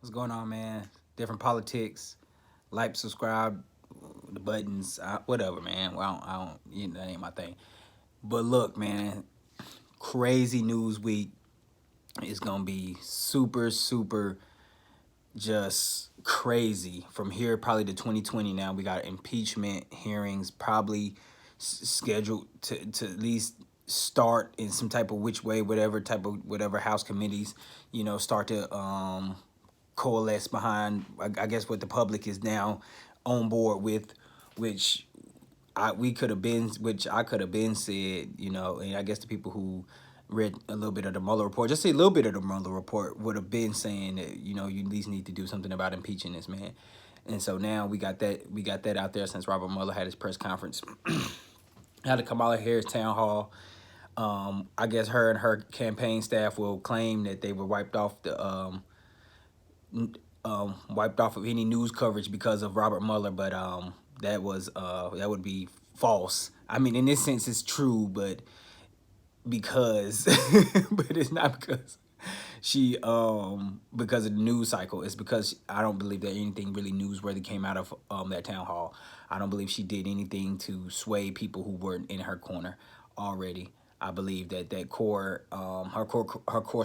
What's going on, man? Different politics. Like, subscribe, the buttons, whatever, man. Well, that ain't my thing. But look, man, crazy news week is gonna be super, super, just crazy. From here, probably to 2020. Now we got impeachment hearings, probably scheduled to at least start in some type of which way, whatever House committees, start to coalesce behind, I guess, what the public is now on board with, which I could have been said, and I guess the people who read a little bit of the Mueller report, just say a little bit of the Mueller report, would have been saying that, you at least need to do something about impeaching this man. And so now we got that out there since Robert Mueller had his press conference. Had a Kamala Harris town hall. I guess her and her campaign staff will claim that they were wiped off of any news coverage because of Robert Mueller, but that would be false. I mean, in this sense, it's true, but because, but it's not because of the news cycle. It's because I don't believe that anything really newsworthy came out of that town hall. I don't believe she did anything to sway people who weren't in her corner already. I believe that her core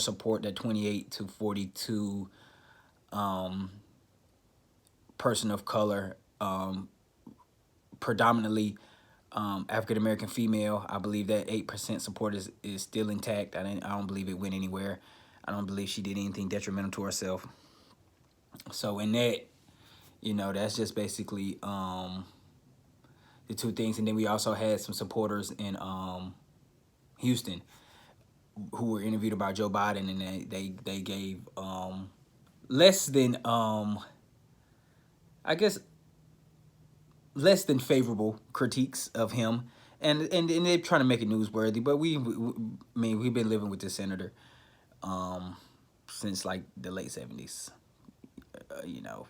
support, that 28 to 42 person of color, predominantly African American female. I believe that 8% support is still intact. I don't believe it went anywhere. I don't believe she did anything detrimental to herself. So in that, that's just basically the two things. And then we also had some supporters in Houston who were interviewed about Joe Biden, and they gave less than I guess less than favorable critiques of him, and they're trying to make it newsworthy. But I mean, we've been living with this senator since like the late 70s. You know,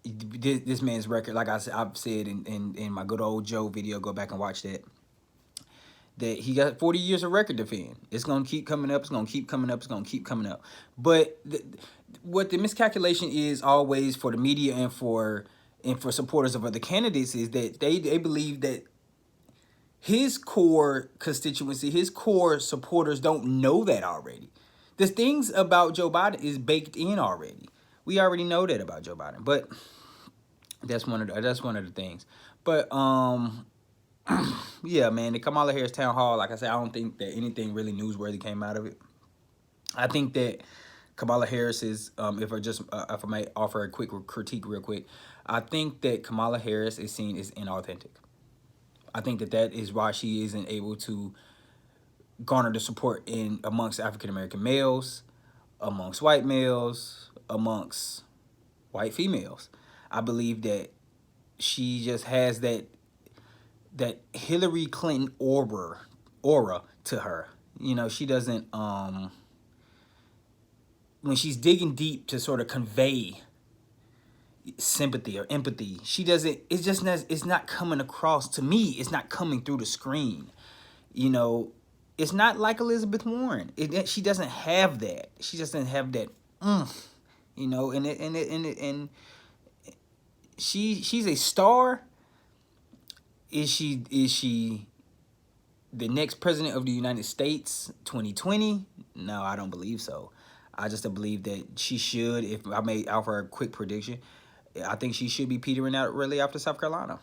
this man's record, like I've said in my good old Joe video, go back and watch that. That he got 40 years of record to defend. It's gonna keep coming up. It's gonna keep coming up. It's gonna keep coming up. But what the miscalculation is always for the media and for supporters of other candidates is that they believe that his core constituency, his core supporters don't know that already. The things about Joe Biden is baked in already. We already know that about Joe Biden, but that's one of the things. But yeah, man, the Kamala Harris town hall, like I said, I don't think that anything really newsworthy came out of it. I think that Kamala Harris is, if I may offer a quick critique real quick, I think that Kamala Harris is seen as inauthentic. I think that is why she isn't able to garner the support in amongst African American males, amongst white males, amongst white females. I believe that she just has that Hillary Clinton aura to her. She doesn't when she's digging deep to sort of convey sympathy or empathy, she doesn't it's not coming across to me. It's not coming through the screen. You know, it's not like Elizabeth Warren. She doesn't have that. She doesn't have that and she's a star. Is she the next president of the United States 2020? No, I don't believe so. I just believe that she should, if I may offer a quick prediction, I think she should be petering out really after South Carolina.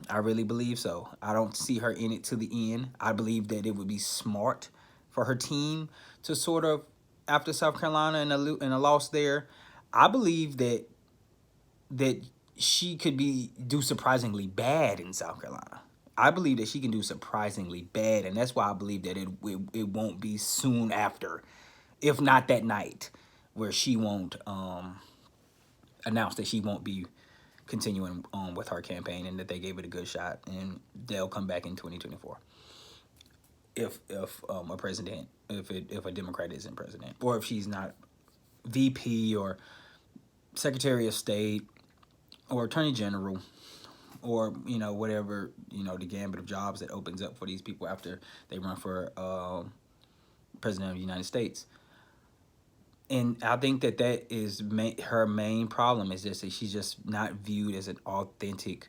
I really believe so. I don't see her in it to the end. I believe that it would be smart for her team to sort of, after South Carolina and a loss there, I believe that she could do surprisingly bad in South Carolina. I believe that she can do surprisingly bad, and that's why I believe that it won't be soon after, if not that night, where she won't announce that she won't be continuing on with her campaign, and that they gave it a good shot, and they'll come back in 2024 if if a Democrat isn't president, or if she's not VP or Secretary of State or Attorney General, or whatever, the gambit of jobs that opens up for these people after they run for president of the United States. And I think that that is her main problem, is just that she's just not viewed as an authentic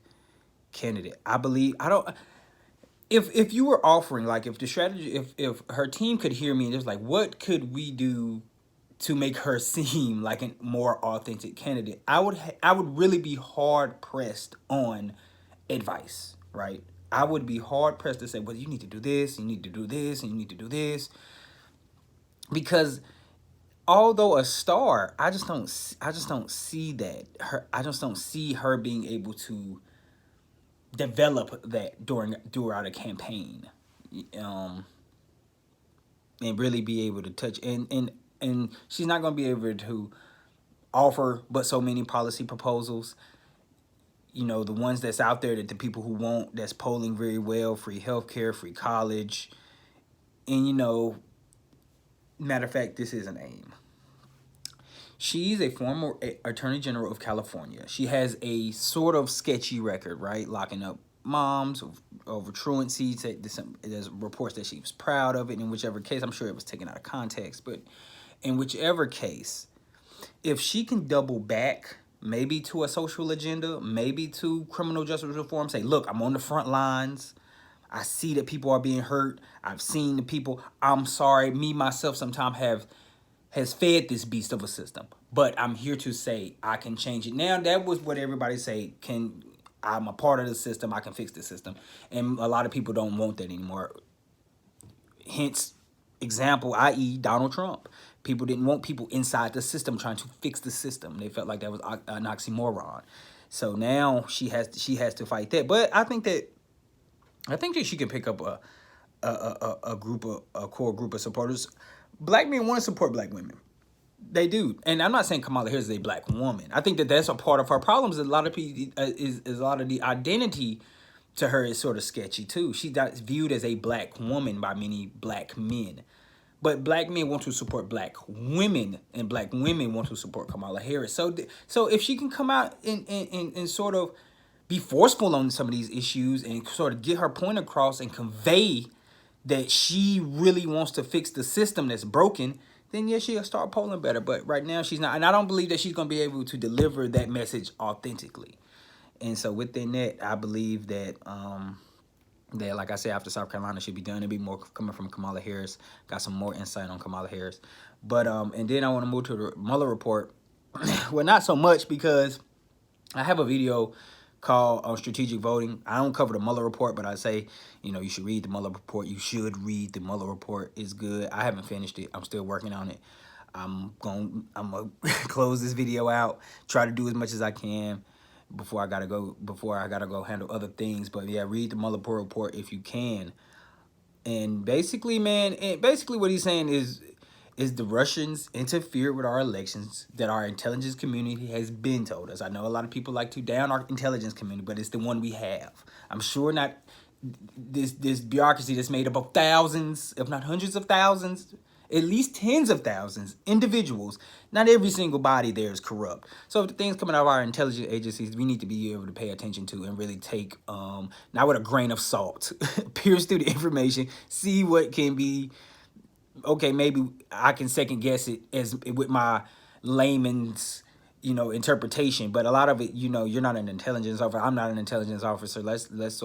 candidate. I believe I don't. If you were offering, like, if the strategy, if her team could hear me and just like, what could we do to make her seem like a more authentic candidate, I would really be hard pressed on advice, right? I would be hard pressed to say, well, you need to do this, you need to do this, and you need to do this, because although a star, I just don't see that her. I just don't see her being able to develop that throughout a campaign, um, and really be able to touch, and she's not going to be able to offer but so many policy proposals. The ones that's out there that the people who want, that's polling very well: free healthcare, free college, and matter of fact, this is an aim. She's a former Attorney General of California. She has a sort of sketchy record, right? Locking up moms over truancies. There's reports that she was proud of it. In whichever case, I'm sure it was taken out of context. But in whichever case, if she can double back, maybe to a social agenda, maybe to criminal justice reform, say, look, I'm on the front lines. I see that people are being hurt. I've seen the people. I'm sorry. Me, myself, sometimes has fed this beast of a system, but I'm here to say I can change it. Now, that was what everybody say, I'm a part of the system, I can fix the system. And a lot of people don't want that anymore. Hence, example, i.e. Donald Trump. People didn't want people inside the system trying to fix the system. They felt like that was an oxymoron. So now she has to fight that. But I think that she can pick up a core group of supporters. Black men want to support black women. They do. And I'm not saying Kamala Harris is a black woman. I think that that's a part of her problems. A lot of people, is a lot of the identity to her is sort of sketchy too. She's not viewed as a black woman by many black men. But black men want to support black women, and black women want to support Kamala Harris. So if she can come out and sort of be forceful on some of these issues and sort of get her point across and convey that she really wants to fix the system that's broken, then yeah, she'll start polling better. But right now she's not, and I don't believe that she's going to be able to deliver that message authentically. And so within that, I believe that that, like I said, after South Carolina should be done. It'll be more coming from Kamala Harris. Got some more insight on Kamala Harris. But and then I want to move to the Mueller report. Well, not so much, because I have a video called Strategic Voting. I don't cover the Mueller report, but I say, you should read the Mueller report. You should read the Mueller report. It's good. I haven't finished it. I'm still working on it. I'm gonna close this video out, try to do as much as I can before I gotta go handle other things. But yeah, read the Mueller report if you can. And basically, man, what he's saying is the Russians interfered with our elections that our intelligence community has been told us. I know a lot of people like to down our intelligence community, but it's the one we have. I'm sure not this bureaucracy that's made up of thousands, if not hundreds of thousands, at least tens of thousands, individuals. Not every single body there is corrupt. So if the things coming out of our intelligence agencies, we need to be able to pay attention to and really take, not with a grain of salt, pierce through the information, see what can be, okay, maybe I can second guess it as with my layman's, interpretation. But a lot of it, you're not an intelligence officer. I'm not an intelligence officer. Let's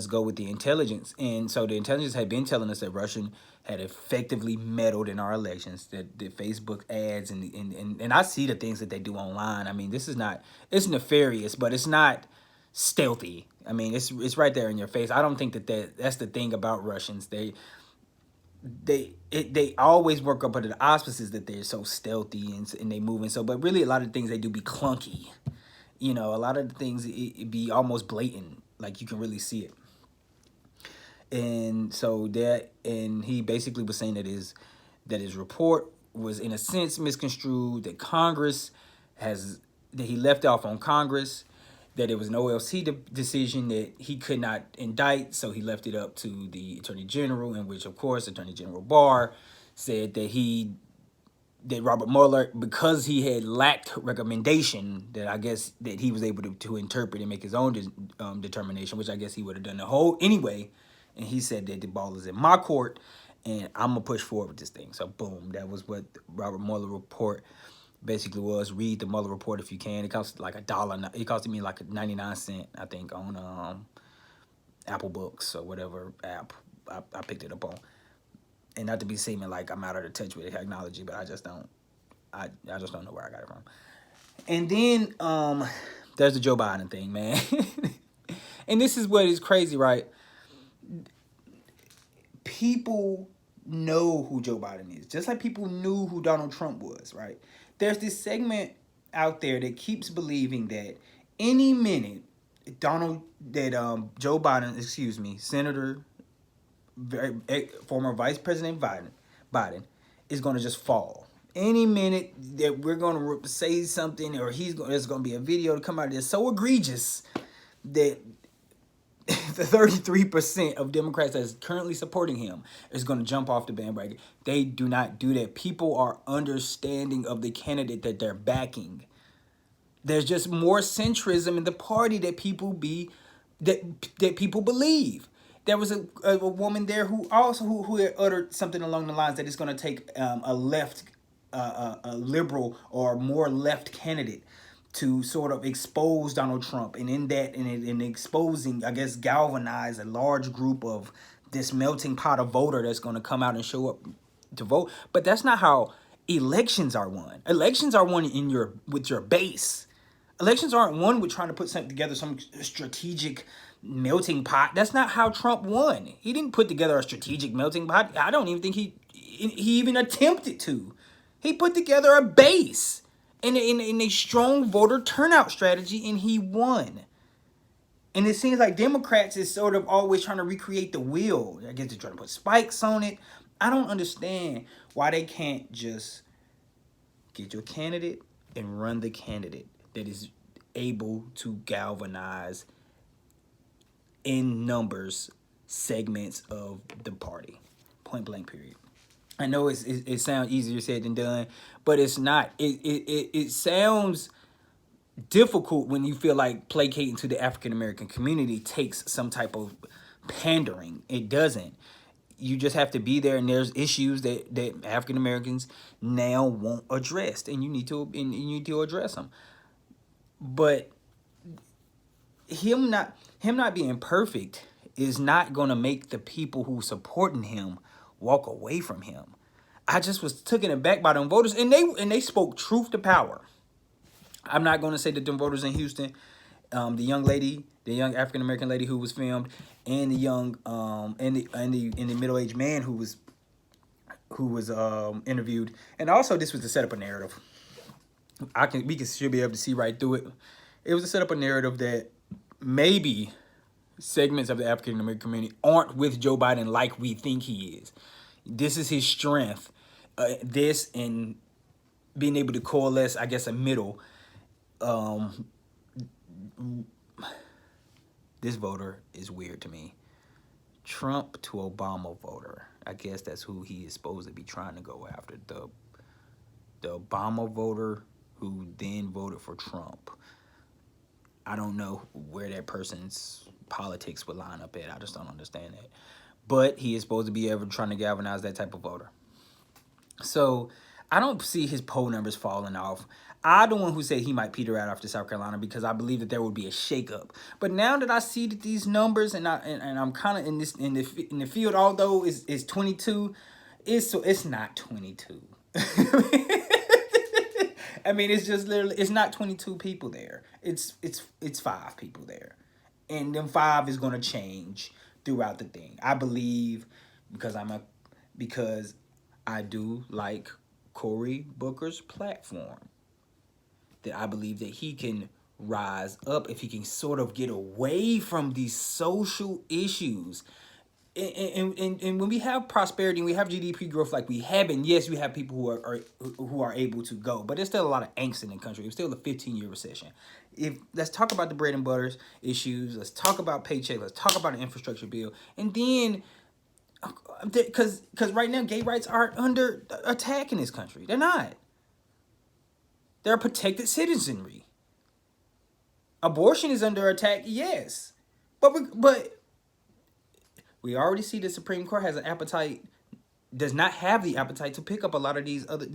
go with the intelligence. And so the intelligence had been telling us that Russian had effectively meddled in our elections, that the Facebook ads and I see the things that they do online. I mean, it's nefarious, but it's not stealthy. I mean, it's right there in your face. I don't think that's the thing about Russians. They always work up under the auspices that they're so stealthy and they moving so, but really a lot of things they do be clunky. A lot of the things it be almost blatant, like you can really see it. And so and he basically was saying that his report was in a sense misconstrued, that he left off on Congress, that it was an OLC decision that he could not indict, so he left it up to the Attorney General, in which, of course, Attorney General Barr said that Robert Mueller, because he had lacked recommendation, that I guess that he was able to interpret and make his own determination, which I guess he would have done the whole anyway. And he said that the ball is in my court, and I'm gonna push forward with this thing. So boom, that was what the Robert Mueller report basically was. Read the Mueller report if you can. It costs like $1. It costed me like 99 cents, I think, on Apple Books or whatever app I picked it up on. And not to be seeming like I'm out of the touch with the technology, but I just don't. I just don't know where I got it from. And then there's the Joe Biden thing, man. And this is what is crazy, right? People know who Joe Biden is, just like people knew who Donald Trump was, right? There's this segment out there that keeps believing that any minute Joe Biden, excuse me, Senator, former Vice President Biden is going to just fall. Any minute that we're going to say something, or there's going to be a video to come out that's so egregious that the 33% of Democrats that's currently supporting him is going to jump off the bandwagon. They do not do that. People are understanding of the candidate that they're backing. There's just more centrism in the party that people believe. There was a woman there who had uttered something along the lines that it's going to take a liberal or more left candidate to sort of expose Donald Trump, and in exposing, I guess, galvanize a large group of this melting pot of voter that's going to come out and show up to vote. But that's not how elections are won. Elections are won with your base. Elections aren't won with trying to put something together, some strategic melting pot. That's not how Trump won. He didn't put together a strategic melting pot. I don't even think he even attempted to. He put together a base in a strong voter turnout strategy, and he won. And it seems like Democrats is sort of always trying to recreate the wheel. I guess they're trying to put spikes on it. I don't understand why they can't just get your candidate and run the candidate that is able to galvanize in numbers segments of the party. Point blank, period. I know it sounds easier said than done, but it's not. It sounds difficult when you feel like placating to the African American community takes some type of pandering. It doesn't. You just have to be there, and there's issues that African Americans now want addressed, and you need to address them. But him not being perfect is not gonna make the people who supporting him walk away from him. I just was taken aback by them voters, and they spoke truth to power. I'm not gonna say that them voters in Houston, the young African American lady who was filmed, and the young and the middle-aged man who was interviewed, and also this was to set up a narrative. We should be able to see right through it. It was to set up a narrative that maybe segments of the African American community aren't with Joe Biden like we think he is. This is his strength. This and being able to coalesce, I guess, a middle. This voter is weird to me. Trump to Obama voter. I guess that's who he is supposed to be trying to go after. The Obama voter who then voted for Trump. I don't know where that person's politics would line up at. I just don't understand that. But he is supposed to be ever trying to galvanize that type of voter. So I don't see his poll numbers falling off. I'm the one who said he might peter out after South Carolina because I believe that there would be a shakeup. But now that I see that these numbers and I'm kind of in the field, although it's 22, it's not 22. I mean, it's just literally, it's not 22 people there. It's 5 people there, and them 5 is gonna change throughout the thing. I believe because I do like Cory Booker's platform, that I believe that he can rise up if he can sort of get away from these social issues. And when we have prosperity and we have GDP growth like we have, and yes, we have people who are able to go, but there's still a lot of angst in the country. It's still a 15-year recession. Let's talk about the bread and butter issues. Let's talk about paycheck. Let's talk about an infrastructure bill, and then because right now gay rights aren't under attack in this country. They're not. They're protected citizenry. Abortion is under attack, yes, but we already see the Supreme Court has an appetite does not have the appetite to pick up a lot of these other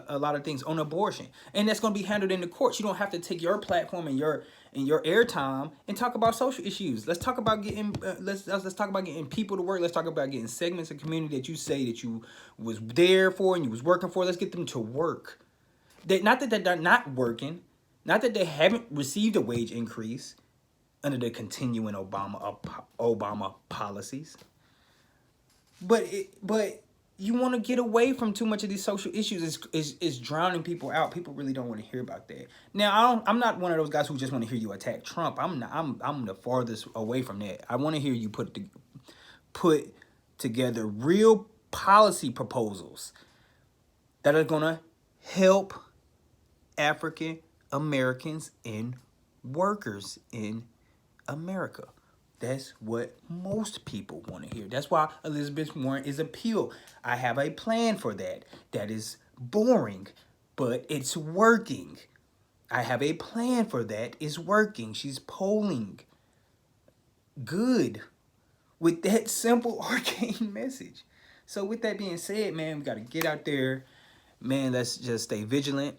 a lot of things on abortion, and that's going to be handled in the courts. You don't have to take your platform and your airtime and talk about social issues. Let's talk about getting let's talk about getting people to work. Let's talk about getting segments of community that you say that you was there for and you was working for. Let's get them to work. Not that they're not working, not that they haven't received a wage increase under the continuing Obama policies. But you want to get away from too much of these social issues. Is drowning people out. People really don't want to hear about that. Now I'm not one of those guys who just want to hear you attack Trump. I'm the farthest away from that. I want to hear you put together real policy proposals that are gonna help African Americans and workers in America. That's what most people want to hear. That's why Elizabeth Warren is appealed. I have a plan for that. That is boring, but it's working. I have a plan for that. It's working. She's polling good with that simple arcane message. So with that being said, man, we got to get out there. Man, let's just stay vigilant.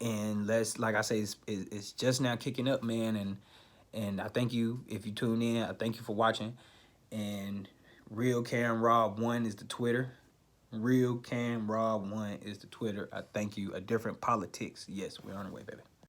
And let's, like I say, it's just now kicking up, man. And I thank you if you tune in. I thank you for watching. And Real Cam Rob 1 is the Twitter. Real Cam Rob 1 is the Twitter. I thank you. A different politics. Yes, we're on our way, baby.